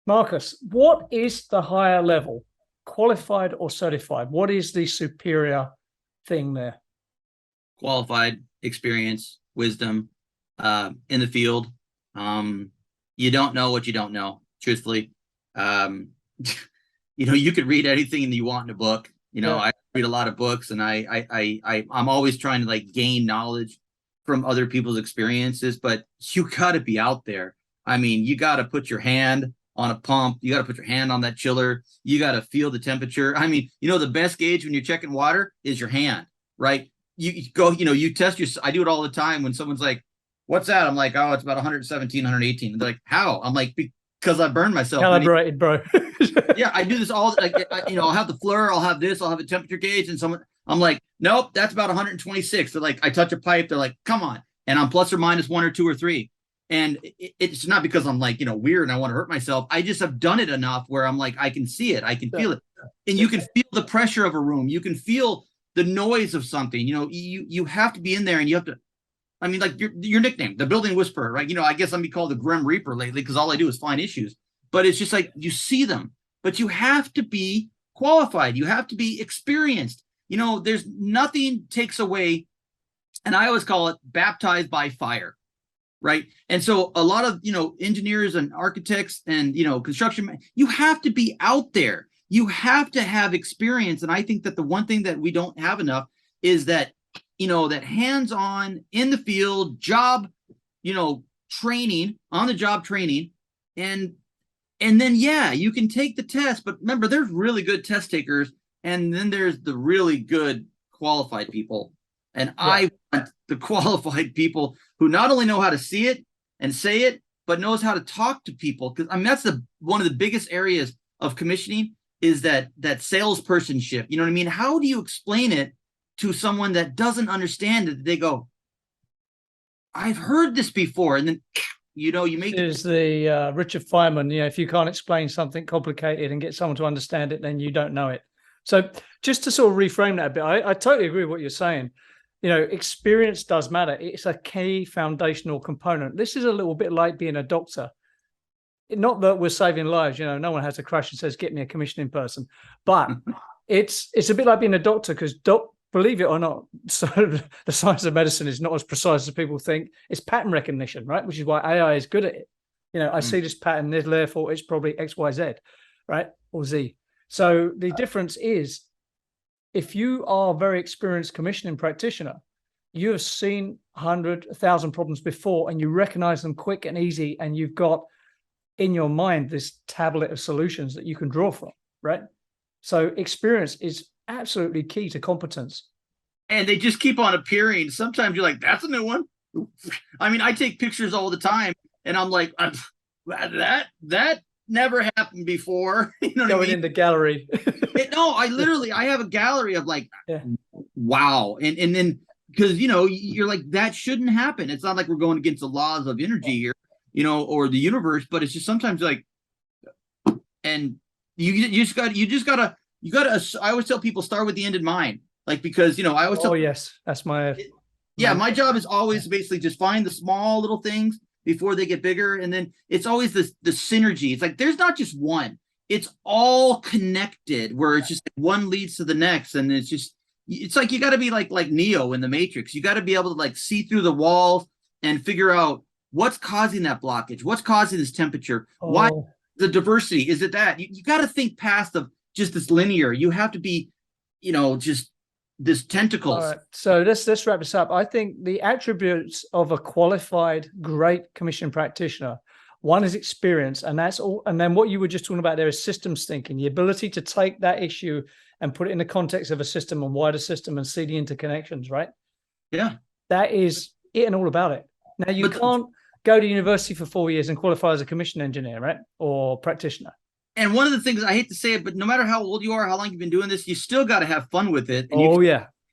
Marcus, what is the higher level, qualified or certified? What is the superior thing there? Qualified, experience, wisdom, in the field. You don't know what you don't know, truthfully. Um, you could read anything that you want in a book. I read a lot of books, and I'm always trying to gain knowledge from other people's experiences, but you got to be out there. I mean, you got to put your hand on a pump. You got to put your hand on that chiller. You got to feel the temperature. I mean, the best gauge when you're checking water is your hand, right? You go, you test your, I do it all the time when someone's like, what's that? I'm like, oh, it's about 117, 118. They're like, how? I'm like, because I burned myself. Calibrated, bro. Yeah, I do this all, I'll have the FLIR, I'll have this, I'll have a temperature gauge. And I'm like, nope, that's about 126. They're like, I touch a pipe. They're like, come on. And I'm plus or minus 1 or 2 or 3. And it's not because I'm weird and I want to hurt myself. I just have done it enough where I'm like, I can see it. I can feel it. And you can feel the pressure of a room. You can feel the noise of something. You have to be in there, and you have to, I mean, like your nickname, the building whisperer, right? I guess I'm being called the Grim Reaper lately because all I do is find issues. But it's just like you see them, but you have to be qualified. You have to be experienced. There's nothing takes away, and I always call it baptized by fire, right? And so a lot of, engineers and architects and, construction, you have to be out there. You have to have experience. And I think that the one thing that we don't have enough is that, that hands-on in the field job, training, on the job training. And then, yeah, you can take the test, but remember, there's really good test takers. And then there's the really good qualified people. And yeah. I want the qualified people who not only know how to see it and say it, but knows how to talk to people. Because that's one of the biggest areas of commissioning is that salespersonship. You know what I mean? How do you explain it to someone that doesn't understand it? They go, I've heard this before. And then, you make it. Is the Richard Feynman, if you can't explain something complicated and get someone to understand it, then you don't know it. So just to sort of reframe that a bit, I totally agree with what you're saying. Experience does matter. It's a key foundational component. This is a little bit like being a doctor. Not that we're saving lives, no one has a crash and says, get me a commissioning person. But it's a bit like being a doctor, because believe it or not, so the science of medicine is not as precise as people think. It's pattern recognition, right? Which is why AI is good at it. I see this pattern, therefore it's probably X, Y, Z, right? Or Z. So the difference is, if you are a very experienced commissioning practitioner, you have seen 100, 1,000 problems before, and you recognize them quick and easy, and you've got in your mind this tablet of solutions that you can draw from, right? So experience is absolutely key to competence. And they just keep on appearing. Sometimes you're like, that's a new one. I mean, I take pictures all the time, and I'm like, that never happened before. Going in the gallery. I have a gallery of wow. And then, because, you're like, that shouldn't happen. It's not like we're going against the laws of energy here, or the universe, but it's just sometimes and you just gotta, I always tell people, start with the end in mind. Because, I always tell. Oh, yes. That's my job is always basically just find the small little things before they get bigger. And then it's always the synergy. It's like, there's not just one, it's all connected, where it's just one leads to the next. And it's like, you got to be like Neo in the Matrix. You got to be able to see through the walls and figure out what's causing that blockage, what's causing this temperature, why the diversity, is it that you got to think past of just this linear. You have to be, just this tentacles. All right. So let's wrap this up. I think the attributes of a qualified, great commission practitioner, one is experience, and that's all. And then what you were just talking about there is systems thinking, the ability to take that issue and put it in the context of a system and wider system and see the interconnections, right? Yeah. That is it and all about it. Now, you can't go to university for 4 years and qualify as a commission engineer, right? Or practitioner. And one of the things, I hate to say it, but no matter how old you are, how long you've been doing this, you still got to have fun with it. And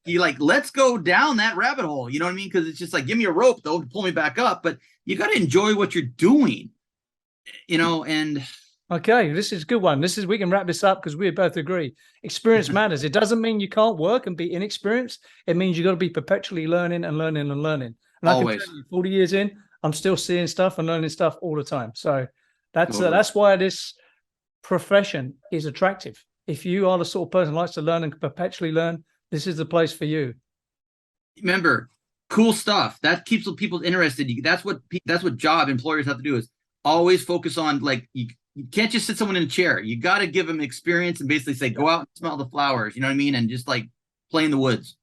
you let's go down that rabbit hole. You know what I mean? Because it's just like, give me a rope though to pull me back up, but you got to enjoy what you're doing, and. Okay, this is a good one. We can wrap this up because we both agree. Experience matters. It doesn't mean you can't work and be inexperienced. It means you got to be perpetually learning and learning and learning. And always. I can tell you, 40 years in, I'm still seeing stuff and learning stuff all the time. So That's why this profession is attractive. If you are the sort of person who likes to learn and perpetually learn, this is the place for you. Remember, cool stuff that keeps people interested. That's what job employers have to do, is always focus on, like, you can't just sit someone in a chair. You got to give them experience and basically say, go out and smell the flowers. You know what I mean? And just like play in the woods.